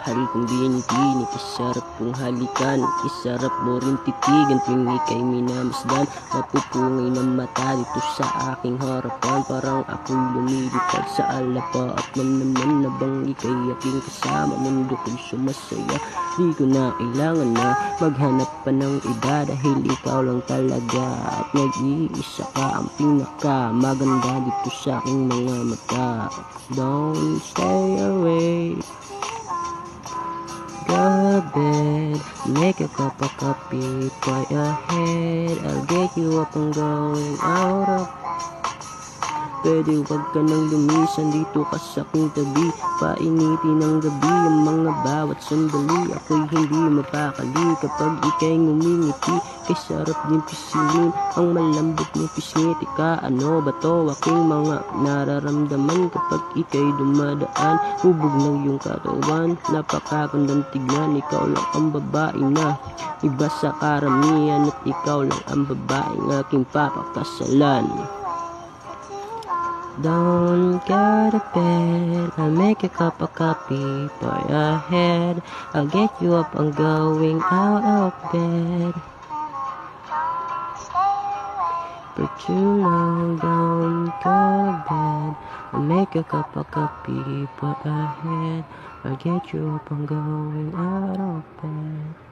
mahal kong binibini. Isarap kong halikan, isarap mo rin titigan tuwing ika'y minamasdan. Mapupungay ng mata dito sa aking harapan, parang ako'y lumilipad sa alapa. At namnaman na bang ika'y aking kasama, mundo ko'y sumasaya. Di ko na kailangan na maghanap pa ng iba, dahil ikaw lang talaga at nag-iisa ka ang pinakamaganda dito sa aking mga mata. Don't stay away, go to bed, make a cup of coffee, put your head, I'll get you up and going out of. Pwede wag ka nang lumisan, dito ka sa aking tabi. Painitin ng gabi ang mga bawat sandali. Ako'y hindi mapakali kapag ika'y ngumingiti. Kay sarap din pisilin ang malambot mo pisngit. Ika ano ba to aking mga nararamdaman kapag ika'y dumadaan. Hubog ng iyong katawan, napakagandang tignan. Ikaw lang ang babae na iba sa karamihan, at ikaw lang ang babaeng aking papakasalan. Don't go to bed, I'll make a cup of coffee for your head. I'll get you up and going out of bed. For too long, don't go to bed. I'll make a cup of coffee for your head. I'll get you up and going out of bed.